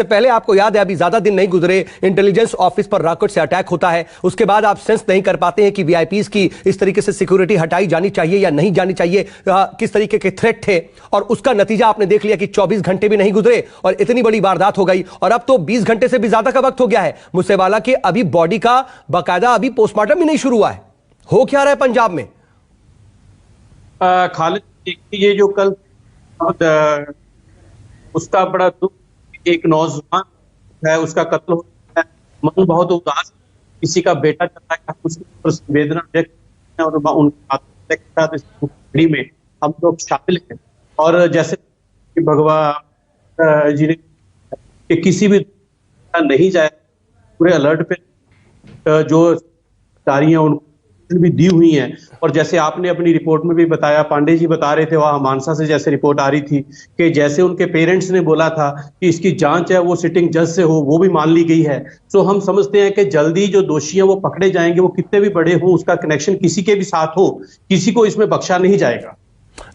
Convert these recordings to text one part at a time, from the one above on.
उससे पहले आपको याद है, अभी ज्यादा दिन नहीं गुजरे, इंटेलिजेंस ऑफिस पर रॉकेट से अटैक होता है। उसके बाद आप सेंस नहीं कर पाते हैं कि वीआईपीज की इस तरीके से सिक्योरिटी हटाई जानी चाहिए या नहीं जानी चाहिए, किस तरीके के थ्रेट थे। और उसका नतीजा आपने देख लिया कि 24 घंटे भी नहीं गुजरे और इतनी बड़ी वारदात हो गई। और अब तो 20 घंटे से भी ज्यादा का वक्त हो गया है मूसेवाला के, अभी बॉडी का बाकायदा अभी पोस्टमार्टम भी नहीं शुरू हुआ है। हो क्या रहा है पंजाब में? खालिद, ये जो कल उसका बड़ा दुख, एक नौजवान है उसका कत्ल हो है, मन बहुत उदास, किसी का बेटा चला गया, उसकी संवेदना व्यक्त और उनकी में हम लोग शामिल हैं। और जैसे भगवान जी ने कि किसी भी नहीं जाए, पूरे अलर्ट पे जो जारी है उनको भी दी हुई हैं। और जैसे आपने अपनी रिपोर्ट में भी बताया, पांडे जी बता रहे थे वहां मानसा से जैसे रिपोर्ट आ रही थी कि जैसे उनके पेरेंट्स ने बोला था कि इसकी जांच है वो सिटिंग जज से हो, वो भी मान ली गई है। तो हम समझते हैं कि जल्दी जो दोषी हैं वो पकड़े जाएंगे, वो कितने भी बड़े हों, उसका कनेक्शन किसी के भी साथ हो, किसी को इसमें बख्शा नहीं जाएगा।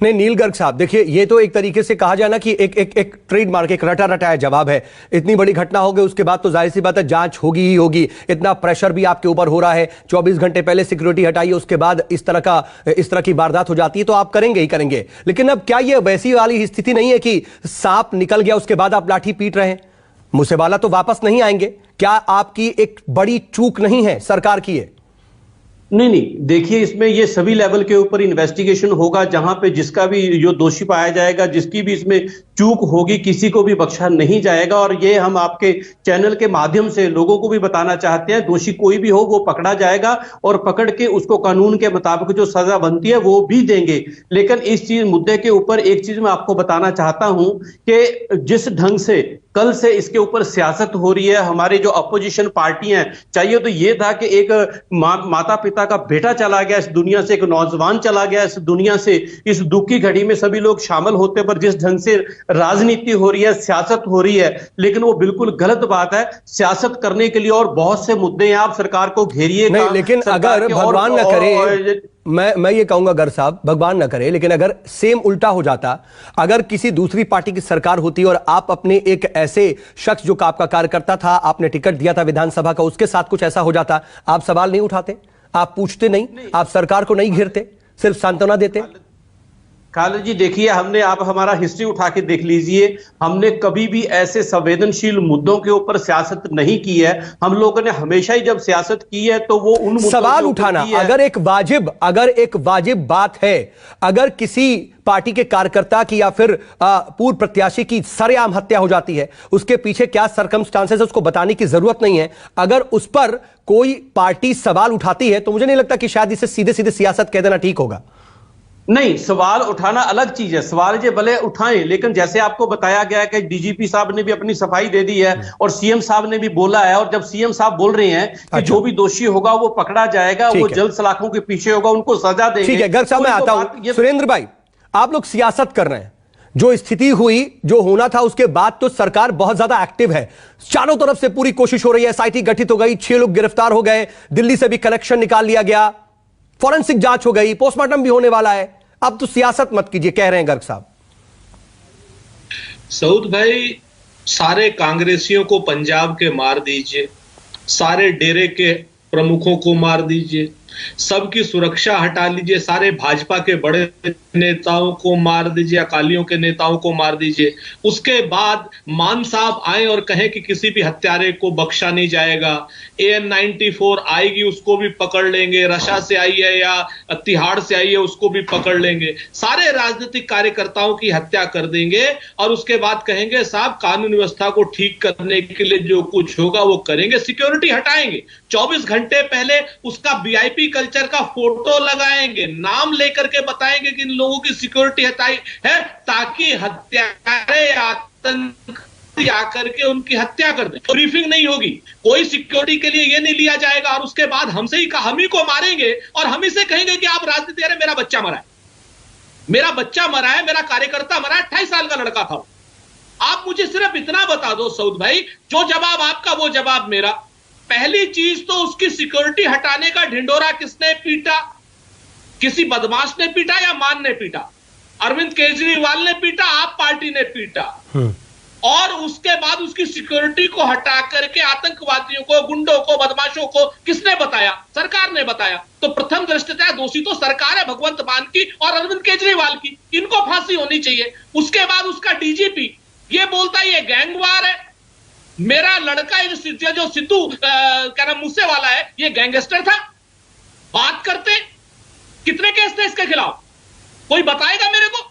नहीं नील गर्ग साहब, देखिए ये तो एक तरीके से कहा जाए ना कि एक ट्रेडमार्क, एक रटा रटाया जवाब है। इतनी बड़ी घटना हो गई उसके बाद तो जाहिर सी बात है जांच होगी ही होगी। इतना प्रेशर भी आपके ऊपर हो रहा है, 24 घंटे पहले सिक्योरिटी हटाइए, उसके बाद इस तरह की वारदात हो जाती है, तो आप करेंगे ही करेंगे। लेकिन अब क्या ये वैसी वाली स्थिति नहीं है कि सांप निकल गया उसके बाद आप लाठी पीट रहे हैं? मूसेवाला तो वापस नहीं आएंगे, क्या आपकी एक बड़ी चूक नहीं है सरकार की है? नहीं, देखिए इसमें ये सभी लेवल के ऊपर इन्वेस्टिगेशन होगा, जहां पे जिसका भी जो दोषी पाया जाएगा, जिसकी भी इसमें चूक होगी, किसी को भी बख्शा नहीं जाएगा। और ये हम आपके चैनल के माध्यम से लोगों को भी बताना चाहते हैं, दोषी कोई भी हो वो पकड़ा जाएगा और पकड़ के उसको कानून के मुताबिक जो सजा बनती है वो भी देंगे। लेकिन इस चीज मुद्दे के ऊपर एक चीज मैं आपको बताना चाहता हूं कि जिस ढंग से कल से इसके ऊपर सियासत हो रही है, हमारे जो अपोजिशन पार्टियां हैं, चाहिए तो ये था कि एक माता पिता का बेटा चला गया इस दुनिया से, एक नौजवान चला गया इस दुनिया से, इस दुख की घड़ी में सभी लोग शामिल होते, पर जिस ढंग से राजनीति हो रही है, सियासत हो रही है, लेकिन वो बिल्कुल गलत बात है। सियासत करने के लिए और बहुत से मुद्दे हैं, आप सरकार को घेरिए। नहीं, लेकिन अगर भगवान न करे, मैं ये कहूंगा गर साहब, भगवान न करे, लेकिन अगर सेम उल्टा हो जाता, अगर किसी दूसरी पार्टी की सरकार होती और आप अपने एक ऐसे शख्स जो आपका कार्यकर्ता था, आपने टिकट दिया था विधानसभा का, उसके साथ कुछ ऐसा हो जाता, आप सवाल नहीं उठाते, आप पूछते नहीं, आप सरकार को नहीं घेरते, सिर्फ सांत्वना देते? खालिद जी देखिए, आप हमारा हिस्ट्री उठा के देख लीजिए, हमने कभी भी ऐसे संवेदनशील मुद्दों के ऊपर सियासत नहीं की है। हम लोगों ने हमेशा ही जब सियासत की है तो वो उन सवाल उठाना, अगर एक वाजिब बात है, अगर किसी पार्टी के कार्यकर्ता की या फिर पूर्व प्रत्याशी की सरेआम हत्या हो जाती है, उसके पीछे क्या सर्कमस्टांसेस है उसको बताने की जरूरत नहीं है। अगर उस पर कोई पार्टी सवाल उठाती है तो मुझे नहीं लगता कि शायद इसे सीधे सीधे सियासत कह देना ठीक होगा। नहीं, सवाल उठाना अलग चीज है, सवाल ये भले उठाएं, लेकिन जैसे आपको बताया गया है कि डीजीपी साहब ने भी अपनी सफाई दे दी है और सीएम साहब ने भी बोला है। और जब सीएम साहब बोल रहे हैं कि जो भी दोषी होगा वो पकड़ा जाएगा, वो जल्द सलाखों के पीछे होगा, उनको सजा देंगे। ठीक है गर्ग साहब, मैं आता हूं। सुरेंद्र भाई, आप लोग सियासत कर रहे हैं, जो स्थिति हुई, जो होना था, उसके बाद तो सरकार बहुत ज्यादा एक्टिव है, चारों तरफ से पूरी कोशिश हो रही है, एसआईटी गठित हो गई, 6 लोग गिरफ्तार हो गए, दिल्ली से भी कलेक्शन निकाल लिया गया, फॉरेंसिक जांच हो गई, पोस्टमार्टम भी होने वाला है। अब तो सियासत मत कीजिए, कह रहे हैं गर्ग साहब। सऊद भाई, सारे कांग्रेसियों को पंजाब के मार दीजिए, सारे डेरे के प्रमुखों को मार दीजिए, सबकी सुरक्षा हटा लीजिए, सारे भाजपा के बड़े नेताओं को मार दीजिए, अकालियों के नेताओं को मार दीजिए, उसके बाद मान साहब आए और कहें कि किसी भी हत्यारे को बख्शा नहीं जाएगा, AN-94 आएगी उसको भी पकड़ लेंगे, रशा से आई है या तिहाड़ से आई है उसको भी पकड़ लेंगे, सारे राजनीतिक कार्यकर्ताओं की हत्या कर देंगे और उसके बाद कहेंगे साहब कानून व्यवस्था को ठीक करने के लिए जो कुछ होगा वो करेंगे, सिक्योरिटी हटाएंगे, 24 घंटे पहले उसका VIP कल्चर का फोटो लगाएंगे, नाम लेकर के बताएंगे कि इन लोगों की सिक्योरिटी हटाई है ताकि हत्यारे आतंकवादी आकर के उनकी हत्या कर दें। ब्रीफिंग नहीं होगी, कोई सिक्योरिटी के लिए ये नहीं लिया जाएगा और उसके बाद हम ही को मारेंगे और हम ही से कहेंगे कि आप राजनीति, अरे मेरा बच्चा मरा है, मेरा बच्चा मरा है, मेरा कार्यकर्ता मरा है, 28 साल का लड़का था। आप मुझे सिर्फ इतना बता दो सऊद भाई, जो जवाब आपका वो जवाब मेरा। पहली चीज तो उसकी सिक्योरिटी हटाने का ढिंडोरा किसने पीटा? किसी बदमाश ने पीटा या मान ने पीटा? अरविंद केजरीवाल ने पीटा, आप पार्टी ने पीटा। और उसके बाद उसकी सिक्योरिटी को हटा करके आतंकवादियों को, गुंडों को, बदमाशों को किसने बताया? सरकार ने बताया। तो प्रथम दृष्टया दोषी तो सरकार है, भगवंत मान की और अरविंद केजरीवाल की। इनको फांसी होनी चाहिए। उसके बाद उसका डीजीपी ये बोलता है ये गैंगवार है, मेरा लड़का जो सिद्धू क्या नाम मूसे वाला है, ये गैंगस्टर था। बात करते कितने केस थे इसके खिलाफ, कोई बताएगा मेरे को?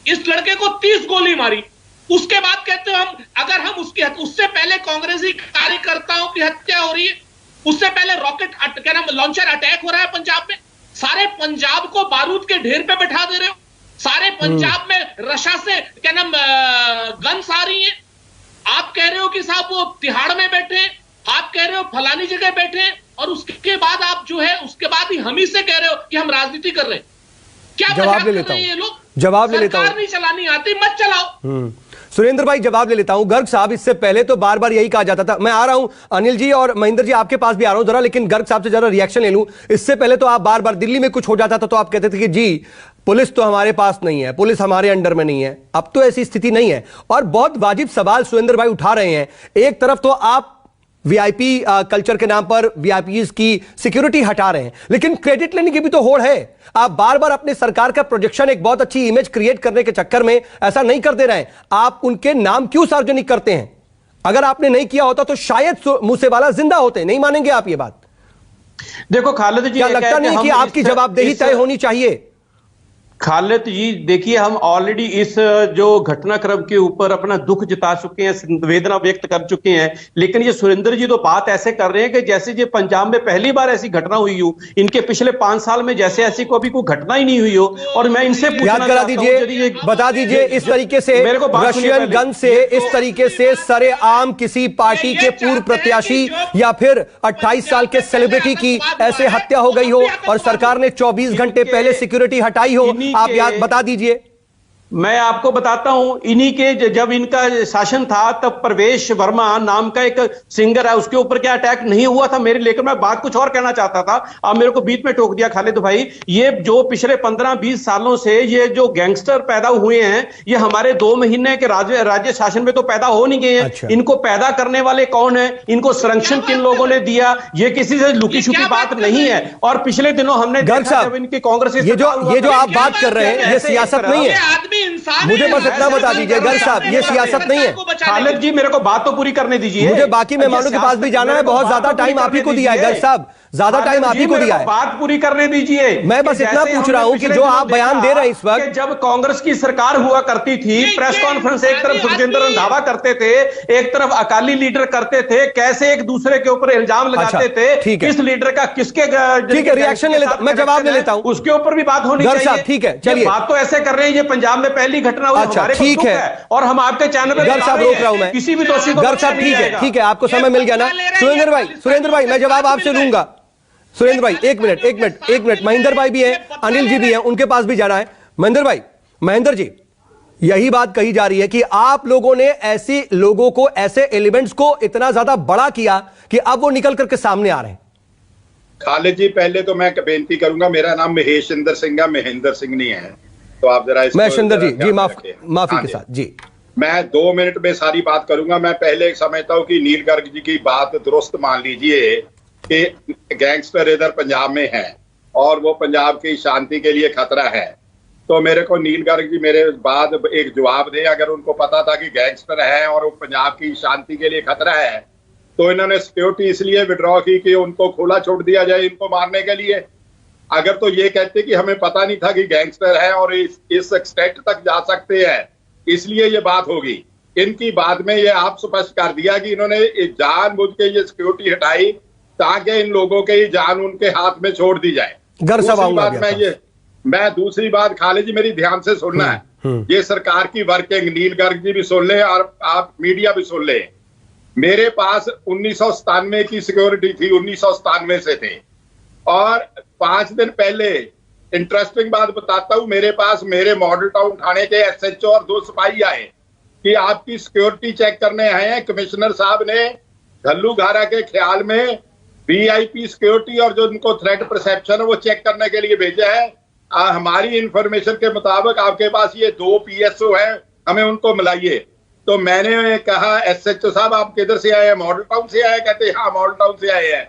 इस लड़के को 30 गोली मारी। उसके बाद कहते हो हम, अगर हम उससे पहले कांग्रेसी कार्यकर्ताओं की हत्या हो रही है, उससे पहले रॉकेट क्या नाम लॉन्चर अटैक हो रहा है पंजाब में, सारे पंजाब को बारूद के ढेर पे बैठा दे रहे हो, सारे पंजाब में रशा से क्या नाम गन्स आ रही हैं। आप कह रहे हो कि साहब वो तिहाड़ में बैठे हैं, आप कह रहे हो फलानी जगह बैठे हैं, और उसके बाद आप जो है उसके बाद ही हम ही से कह रहे हो कि हम राजनीति कर रहे हैं। क्या जवाब ले लेता हूं, जवाब ले लेता हूं। सरकार नहीं चलानी आती, मत चलाओ। सुरेंद्र भाई जवाब ले लेता हूं। गर्ग साहब, इससे पहले तो बार बार यही कहा जाता था, मैं आ रहा हूं अनिल जी और महेंद्र जी आपके पास भी आ रहा हूं जरा, लेकिन गर्ग साहब से जरा रिएक्शन ले लूं। इससे पहले तो आप बार बार दिल्ली में कुछ हो जाता था तो आप कहते थे कि जी पुलिस तो हमारे पास नहीं है, पुलिस हमारे अंडर में नहीं है। अब तो ऐसी स्थिति नहीं है। और बहुत वाजिब सवाल सुरेंद्र भाई उठा रहे हैं। एक तरफ तो आप वीआईपी कल्चर के नाम पर वीआईपीज की सिक्योरिटी हटा रहे हैं, लेकिन क्रेडिट लेने की भी तो होड़ है। आप बार बार अपने सरकार का प्रोजेक्शन, एक बहुत अच्छी इमेज क्रिएट करने के चक्कर में ऐसा नहीं कर दे रहे हैं। आप उनके नाम क्यों सार्वजनिक करते हैं? अगर आपने नहीं किया होता तो शायद मूसेवाला जिंदा होते। नहीं मानेंगे आप ये बात? देखो खालिद जी, क्या लगता नहीं कि आपकी जवाबदेही तय होनी चाहिए? खालिद जी देखिए, हम ऑलरेडी इस जो घटनाक्रम के ऊपर अपना दुख जता चुके हैं, संवेदना व्यक्त कर चुके हैं, लेकिन ये सुरेंद्र जी तो बात ऐसे कर रहे हैं कि जैसे ये पंजाब में पहली बार ऐसी घटना हुई हो, इनके पिछले 5 साल में जैसे ऐसी कोई घटना ही नहीं हुई हो। और मैं इनसे याद करा दीजिए, बता दीजिए, इस तरीके से रशियन गन से, इस तरीके से सरेआम किसी पार्टी के पूर्व प्रत्याशी या फिर 28 साल के सेलिब्रिटी की ऐसे हत्या हो गई हो और सरकार ने 24 घंटे पहले सिक्योरिटी हटाई हो, आप याद बता दीजिए। मैं आपको बताता हूं, इन्हीं के जब इनका शासन था तब प्रवेश वर्मा नाम का एक सिंगर है, उसके ऊपर क्या अटैक नहीं हुआ था मेरे? लेकर मैं बात कुछ और कहना चाहता था, आप मेरे को बीच में टोक दिया खालिद भाई। ये जो पिछले 15-20 सालों से ये जो गैंगस्टर पैदा हुए हैं, ये हमारे 2 महीने के राज्य शासन में तो पैदा हो नहीं गए हैं। अच्छा। इनको पैदा करने वाले कौन है? इनको संरक्षण किन लोगों ने दिया? ये किसी से लुकी छुपी बात नहीं है। और पिछले दिनों हमने देखा जब इनकी कांग्रेस, ये जो आप बात कर रहे हैं, ये सियासत नहीं है। मुझे बस इतना बता दीजिए गर्ग साहब, ये सियासत नहीं है। खालिद जी मेरे को बात तो पूरी करने दीजिए, मुझे बाकी मेहमानों के पास भी जाना है। बहुत ज्यादा टाइम आप ही को दिया है गर्ग साहब, ज्यादा टाइम आप ही को दिया है। बात पूरी करने दीजिए। मैं बस इतना पूछ रहा हूं कि जो आप बयान दे रहे हैं इस वक्त, जब कांग्रेस की सरकार हुआ करती थी, प्रेस कॉन्फ्रेंस एक तरफ सुखजिंदर रंधावा करते थे, एक तरफ अकाली लीडर करते थे, कैसे एक दूसरे के ऊपर इल्जाम लगाते थे, किस लीडर का किसके, ठीक है, रिएक्शन ले लेता, मैं जवाब ले लेता हूं, उसके ऊपर भी बात होनी चाहिए। ठीक है, चलिए, बात तो ऐसे कर रहे हैं ये पंजाब में पहली घटना हुई, हमारे ठीक है, और हम आपके चैनल पर गर्ग साहब रोक रहा हूं मैं, किसी भी दोषी को। गर्ग साहब ठीक है, आपको समय मिल गया ना। सुरेंद्र भाई मैं जवाब आपसे लूंगा। सुरेंद्र भाई एक मिनट, महेंद्र भाई भी हैं, अनिल जी भी हैं, उनके पास भी जाना है। महेंद्र जी, यही बात कही जा रही है कि आप लोगों ने ऐसे लोगों को, ऐसे एलिमेंट्स को इतना ज्यादा बड़ा किया कि अब वो निकल करके सामने आ रहे हैं। खालिद जी पहले तो मैं बेनती करूंगा, मेरा नाम महेशिंदर सिंह है, महेंद्र सिंह नहीं है, तो आप जरा महेशिंदर जी माफी के साथ जी। मैं 2 मिनट में सारी बात करूंगा। मैं पहले समझता हूं कि नील गर्ग जी की बात दुरुस्त मान लीजिए कि गैंगस्टर इधर पंजाब में है और वो पंजाब की शांति के लिए खतरा है। तो मेरे को नील गर्ग जी मेरे बाद एक जवाब दे, अगर उनको पता था कि गैंगस्टर है और वो पंजाब की शांति के लिए खतरा है तो इन्होंने सिक्योरिटी इसलिए विड्रॉ की कि उनको खुला छोड़ दिया जाए इनको मारने के लिए। अगर तो ये कहते कि हमें पता नहीं था कि गैंगस्टर है और इस एक्सटेंट तक जा सकते हैं, इसलिए ये बात होगी। इनकी बात में ये आप स्पष्ट कर दिया कि इन्होंने जानबूझ के ये सिक्योरिटी हटाई ताकि इन लोगों की जान उनके हाथ में छोड़ दी जाए। दूसरी बात खालिद जी मेरी ध्यान से सुनना है, ये सरकार की वर्किंग नील गर्ग जी भी सुन ले और आप मीडिया भी सुन ले। मेरे पास 1997 की सिक्योरिटी थी, 1997 से थे, और 5 दिन पहले इंटरेस्टिंग बात बताता हूं, मेरे पास मेरे मॉडल टाउन थाने के एसएचओ और 2 सिपाही आए कि आपकी सिक्योरिटी चेक करने आए हैं। कमिश्नर साहब ने घल्लूघारा के ख्याल में वीआईपी सिक्योरिटी और जो उनको थ्रेट परसेप्शन है वो चेक करने के लिए भेजा है। हमारी इंफॉर्मेशन के मुताबिक आपके पास ये 2 पीएसओ हैं, हमें उनको मिलाइए। तो मैंने कहा एसएचओ साहब आप किधर से आए हैं? मॉडल टाउन से आए? कहते हाँ मॉडल टाउन से आए हैं।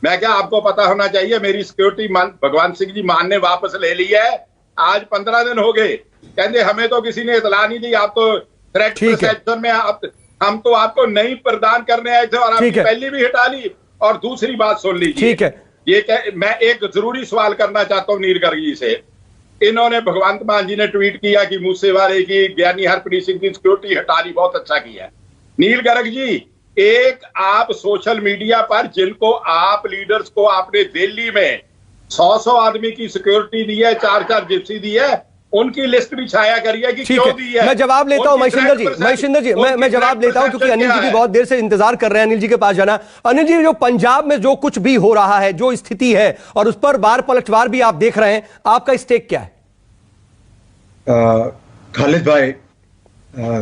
मैं क्या आपको पता होना चाहिए मेरी सिक्योरिटी भगवान सिंह जी मान ने वापस ले ली है, आज 15 दिन हो गए। कहते हमें तो किसी ने इतला नहीं दी, आप तो थ्रेट परसेप्शन में हम तो आपको नहीं प्रदान करने आए थे और आपकी पहली भी हटा ली। और दूसरी बात सुन लीजिए, ठीक है, ये मैं एक जरूरी सवाल करना चाहता हूँ नील गर्ग जी से। इन्होंने भगवंत मान जी ने ट्वीट किया कि मूसेवाले की ज्ञानी हरप्रीत सिंह की सिक्योरिटी हटा ली, बहुत अच्छा किया। नील गर्ग जी, एक आप सोशल मीडिया पर जिनको आप लीडर्स को आपने दिल्ली में 100 आदमी की सिक्योरिटी दी है, 4 जिप्सी दी है, उनकी लिस्ट भी छाया करिए कि क्यों दी है। मैं जवाब लेता हूं महेशिंदर जी, मैं जवाब लेता हूं क्योंकि अनिल जी भी बहुत देर से इंतजार कर रहे हैं अनिल जी के पास जाना। अनिल जी, जो पंजाब में जो कुछ भी हो रहा है, जो स्थिति है और उस पर बार पलटवार भी आप देख रहे हैं, आपका स्टेक क्या है? खालिद भाई,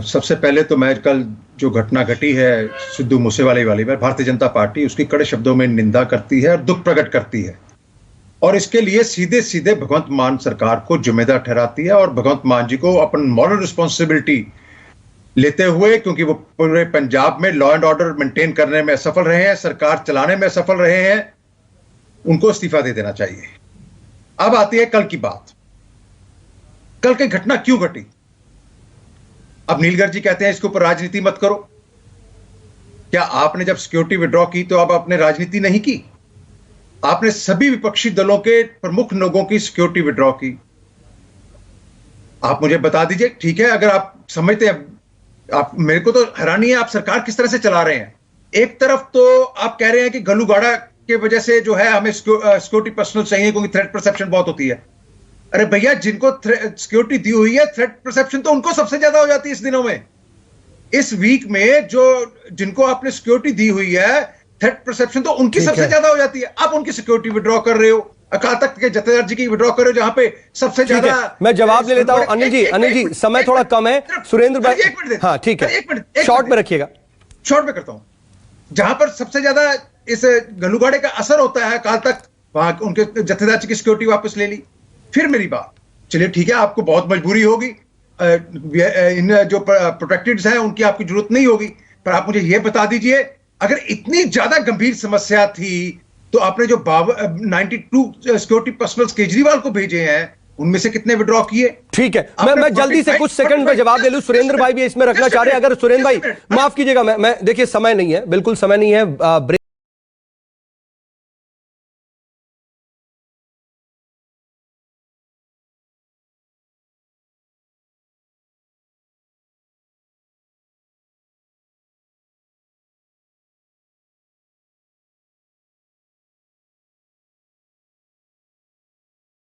सबसे पहले तो मैं कल जो घटना घटी है सिद्धू मूसेवाले वाली पर, भारतीय जनता पार्टी उसकी कड़े शब्दों में निंदा करती है और दुख प्रकट करती है और इसके लिए सीधे सीधे भगवंत मान सरकार को जिम्मेदार ठहराती है और भगवंत मान जी को अपन मॉरल रिस्पॉन्सिबिलिटी लेते हुए, क्योंकि वो पूरे पंजाब में लॉ एंड ऑर्डर मेंटेन करने में सफल रहे हैं, सरकार चलाने में सफल रहे हैं, उनको इस्तीफा दे देना चाहिए। अब आती है कल की बात। कल की घटना क्यों घटी? अब नीलगढ़ जी कहते हैं इसके ऊपर राजनीति मत करो। क्या आपने जब सिक्योरिटी विड्रॉ की तो अब आपने राजनीति नहीं की? आपने सभी विपक्षी दलों के प्रमुख लोगों की सिक्योरिटी विड्रॉ की। आप मुझे बता दीजिए, ठीक है, अगर आप समझते हैं, आप, मेरे को तो हैरानी है आप सरकार किस तरह से चला रहे हैं। एक तरफ तो आप कह रहे हैं कि गलूगाड़ा के वजह से जो है हमें सिक्योरिटी पर्सनल चाहिए क्योंकि थ्रेट परसेप्शन बहुत होती है। अरे भैया, जिनको सिक्योरिटी दी हुई है, थ्रेट परसेप्शन तो उनको सबसे ज्यादा हो जाती है इस दिनों में। इस वीक में जो जिनको आपने सिक्योरिटी दी हुई है, थ्रेट परसेप्शन तो उनकी सबसे ज्यादा हो जाती है। आप उनकी सिक्योरिटी विड्रॉ कर रहे हो, अकाल तख्त के जथेदार जी की विड्रॉ कर रहे हो जहां पे सबसे ज्यादा। मैं जवाब ले लेता हूं अनिल जी, समय थोड़ा कम है। सुरेंद्र भाई, एक मिनट, हाँ ठीक है, एक मिनट, शॉर्ट में रखिएगा। शॉर्ट में करता हूं। जहां पर सबसे ज्यादा इस गलूगाड़े का असर होता है अकाल तख्त, वहां उनके जथेदार जी की सिक्योरिटी वापस ले ली। फिर मेरी बात, चलिए ठीक है, आपको बहुत मजबूरी होगी, इन जो प्रोटेक्टेड्स हैं उनकी आपकी जरूरत नहीं होगी, पर आप मुझे यह बता दीजिए, अगर इतनी ज्यादा गंभीर समस्या थी तो आपने जो 92 सिक्योरिटी पर्सनल केजरीवाल को भेजे हैं उनमें से कितने विड्रॉ किए? ठीक है, मैं जल्दी से कुछ सेकंड में जवाब ले लूं। सुरेंद्र भाई भी इसमें रखना चाह रहे हैं। अगर सुरेंद्र भाई माफ कीजिएगा, मैं देखिए समय नहीं है, बिल्कुल समय नहीं है।